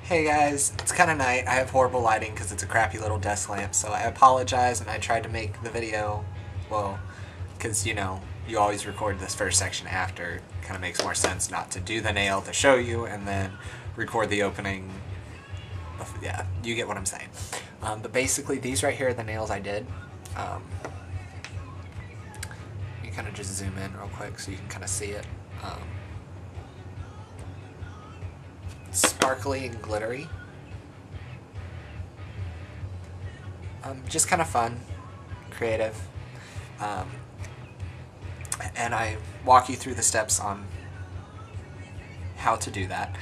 Hey guys, it's kind of night. I have horrible lighting because it's a crappy little desk lamp, so I apologize, and I tried to make the video, well, because, you know, you always record this first section after. It kind of makes more sense not to do the nail to show you and then record the opening. Yeah, you get what I'm saying. But basically, these right here are the nails I did. You kind of just zoom in real quick so you can kind of see it. Sparkly and glittery. Just kind of fun, creative. And I walk you through the steps on how to do that,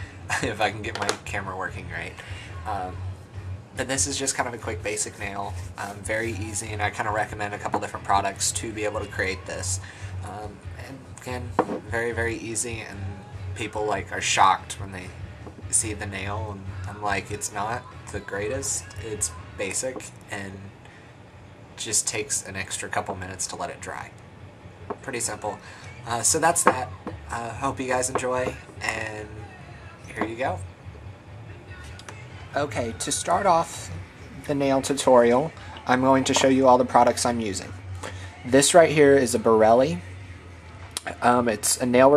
if I can get my camera working right. But this is just kind of a quick basic nail, very easy, and I kind of recommend a couple different products to be able to create this. And again, very, very easy, and people are shocked when they see the nail, and I'm like, it's not the greatest, it's basic, and just takes an extra couple minutes to let it dry. Pretty simple. So that's that. Hope you guys enjoy, and here you go. Okay, to start off the nail tutorial, I'm going to show you all the products I'm using. This right here is a barielle. It's a nail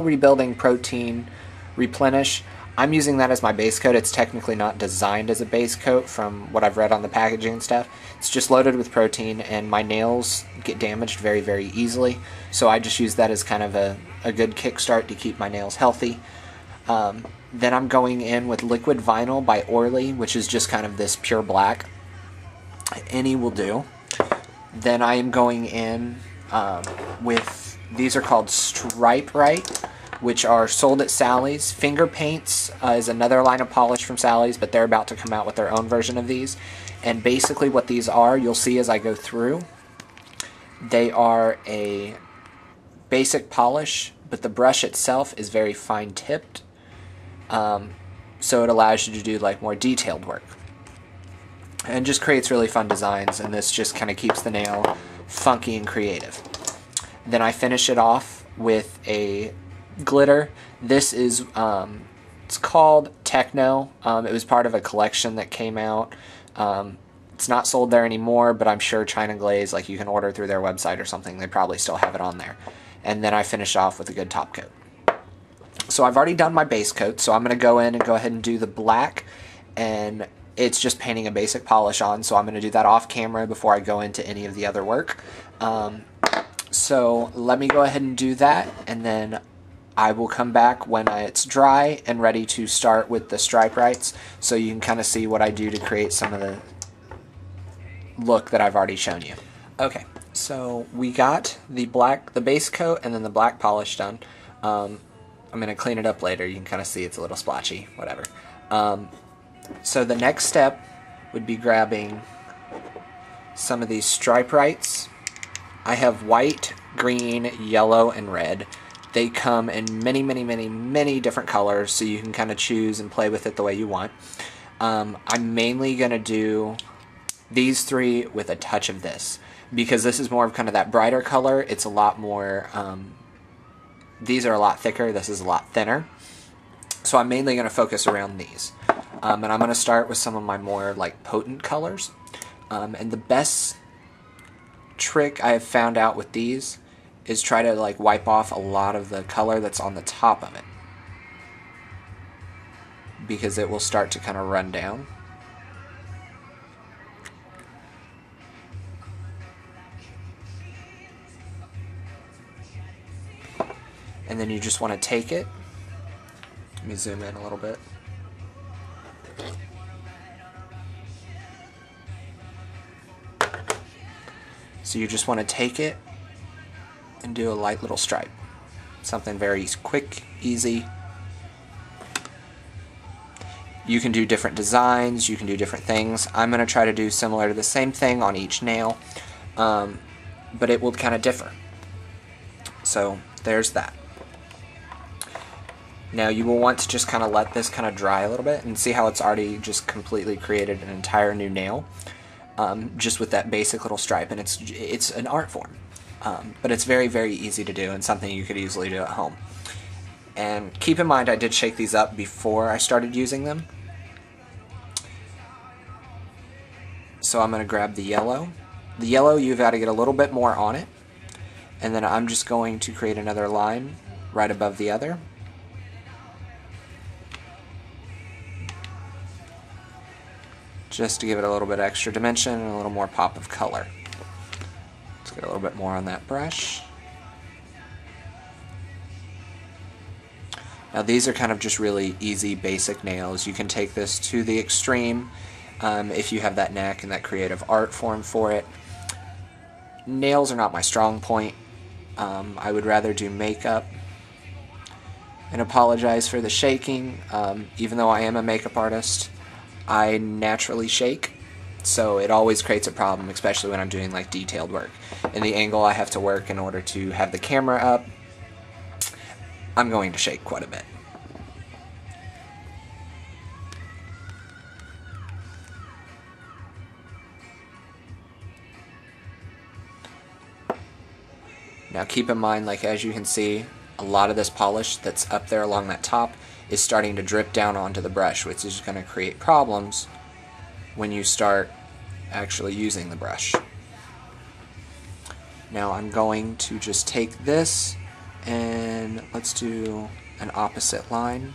rebuilding protein replenish. I'm using that as my base coat. It's technically not designed as a base coat from what I've read on the packaging and stuff. It's just loaded with protein, and my nails get damaged very, very easily, so I just use that as kind of a good kickstart to keep my nails healthy. Then I'm going in with liquid vinyl by Orly, which is just kind of this pure black. Any will do. Then I am going in with, these are called rite, which are sold at Sally's. Finger Paints is another line of polish from Sally's, but they're about to come out with their own version of these. And basically what these are, you'll see as I go through, they are a basic polish, but the brush itself is very fine tipped. So it allows you to do more detailed work. And just creates really fun designs, and this just kind of keeps the nail funky and creative. Then I finish it off with a glitter. This is, it's called Techno. It was part of a collection that came out. It's not sold there anymore, but I'm sure China Glaze, you can order through their website or something. They probably still have it on there. And then I finish off with a good top coat. So I've already done my base coat, so I'm going to go in and go ahead and do the black, and it's just painting a basic polish on, so I'm going to do that off camera before I go into any of the other work. So let me go ahead and do that, and then I will come back when it's dry and ready to start with the stripe rites, so you can kind of see what I do to create some of the look that I've already shown you. Okay, so we got the base coat and then the black polish done. I'm going to clean it up later. You can kind of see it's a little splotchy, whatever. So the next step would be grabbing some of these stripe rites. I have white, green, yellow, and red. They come in many, many, many, many different colors, so you can kind of choose and play with it the way you want. I'm mainly going to do these three with a touch of this, because this is more of kind of that brighter color. It's a lot more... these are a lot thicker, this is a lot thinner. So I'm mainly going to focus around these. And I'm going to start with some of my more potent colors. And the best trick I have found out with these is try to wipe off a lot of the color that's on the top of it, because it will start to kind of run down. And then you just want to take it. Let me zoom in a little bit. So you just want to take it and do a light little stripe. Something very quick, easy. You can do different designs, you can do different things. I'm going to try to do similar to the same thing on each nail, but it will kind of differ. So there's that. Now you will want to just kind of let this kind of dry a little bit and see how it's already just completely created an entire new nail, just with that basic little stripe, and it's an art form, but it's very, very easy to do and something you could easily do at home. And keep in mind I did shake these up before I started using them. So I'm going to grab the yellow. The yellow, you've got to get a little bit more on it. And then I'm just going to create another line right above the other. Just to give it a little bit extra dimension and a little more pop of color. Let's get a little bit more on that brush. Now these are kind of just really easy, basic nails. You can take this to the extreme if you have that knack and that creative art form for it. Nails are not my strong point. I would rather do makeup. And apologize for the shaking. Even though I am a makeup artist, I naturally shake. So it always creates a problem, especially when I'm doing like detailed work. And the angle I have to work in order to have the camera up, I'm going to shake quite a bit. Now keep in mind, like as you can see, a lot of this polish that's up there along that top is starting to drip down onto the brush, which is going to create problems when you start actually using the brush. Now I'm going to just take this and let's do an opposite line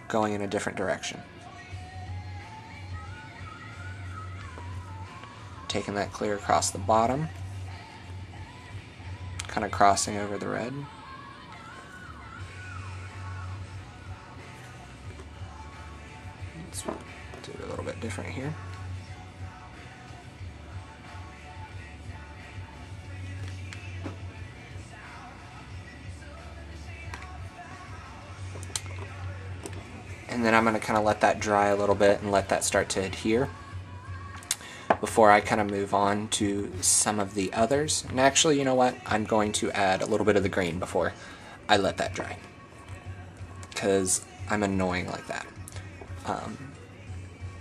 going in a different direction. Taking that clear across the bottom, kind of crossing over the red. Let's do it a little bit different here. And then I'm going to kind of let that dry a little bit and let that start to adhere before I kind of move on to some of the others. And actually, you know what? I'm going to add a little bit of the green before I let that dry, because I'm annoying like that.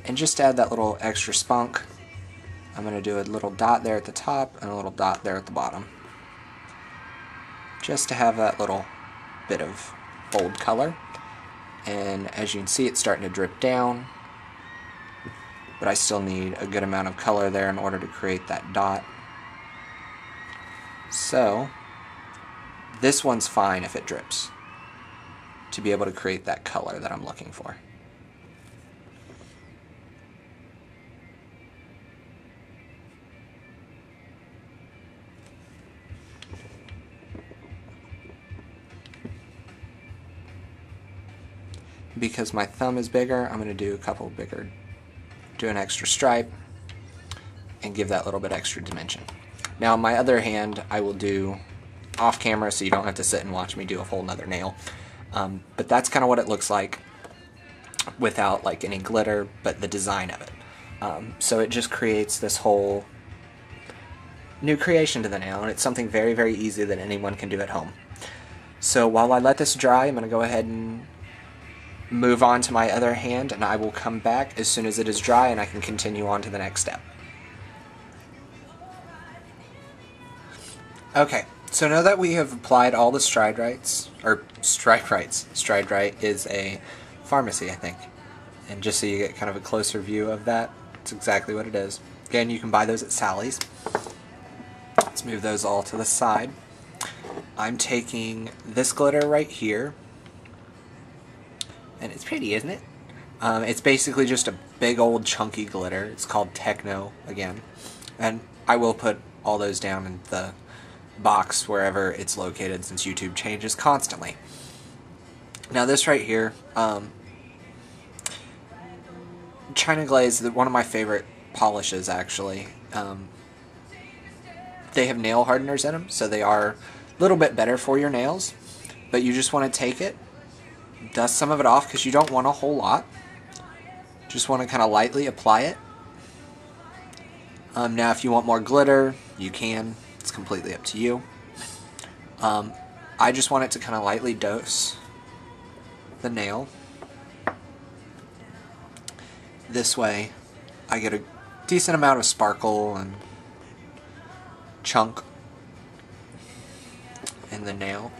And just to add that little extra spunk, I'm going to do a little dot there at the top and a little dot there at the bottom, just to have that little bit of bold color. And as you can see, it's starting to drip down, but I still need a good amount of color there in order to create that dot. So this one's fine if it drips, to be able to create that color that I'm looking for. Because my thumb is bigger, I'm going to do a couple bigger, do an extra stripe, and give that little bit extra dimension. Now my other hand I will do off camera, so you don't have to sit and watch me do a whole nother nail. But that's kind of what it looks like without like any glitter, but the design of it. So it just creates this whole new creation to the nail, and it's something very, very easy that anyone can do at home. So while I let this dry, I'm going to go ahead and move on to my other hand, and I will come back as soon as it is dry and I can continue on to the next step. Okay, so now that we have applied all the stride rites, or stripe rites, stride rite is a pharmacy, I think, and just so you get kind of a closer view of that, it's exactly what it is. Again, you can buy those at Sally's. Let's move those all to the side. I'm taking this glitter right here, and it's pretty, isn't it? It's basically just a big old chunky glitter. It's called Techno, again. And I will put all those down in the box wherever it's located, since YouTube changes constantly. Now this right here, China Glaze, one of my favorite polishes actually. They have nail hardeners in them, so they are a little bit better for your nails. But you just want to take it, dust some of it off, because you don't want a whole lot. Just want to kind of lightly apply it. Now if you want more glitter, you can. It's completely up to you. I just want it to kind of lightly dose the nail. This way I get a decent amount of sparkle and chunk in the nail.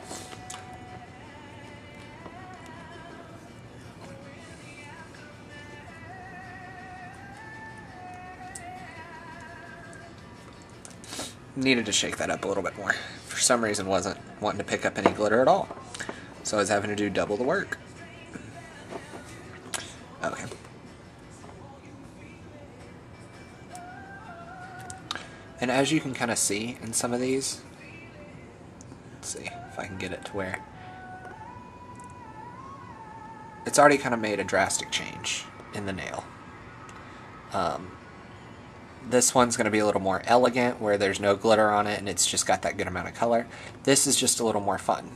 needed to shake that up a little bit more. For some reason wasn't wanting to pick up any glitter at all. So I was having to do double the work. Okay. And as you can kind of see in some of these, let's see if I can get it to where it's already kind of made a drastic change in the nail. This one's going to be a little more elegant, where there's no glitter on it and it's just got that good amount of color. This is just a little more fun.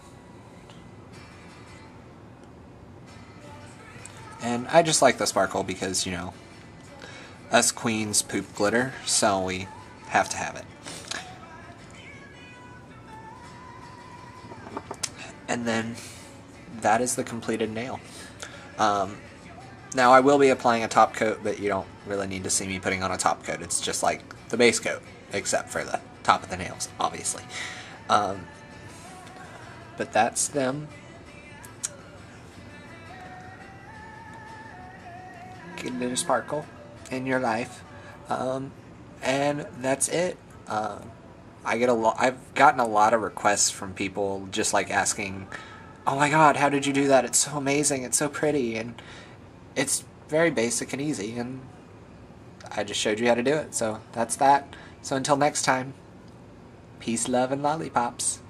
And I just like the sparkle because, you know, us queens poop glitter, so we have to have it. And then that is the completed nail. Now I will be applying a top coat, but you don't really need to see me putting on a top coat. It's just like the base coat, except for the top of the nails, obviously. But that's them. Get a little sparkle in your life. And that's it. I've gotten a lot of requests from people just like asking, oh my god, how did you do that? It's so amazing, it's so pretty, and it's very basic and easy, and I just showed you how to do it, so that's that. So until next time, peace, love, and lollipops.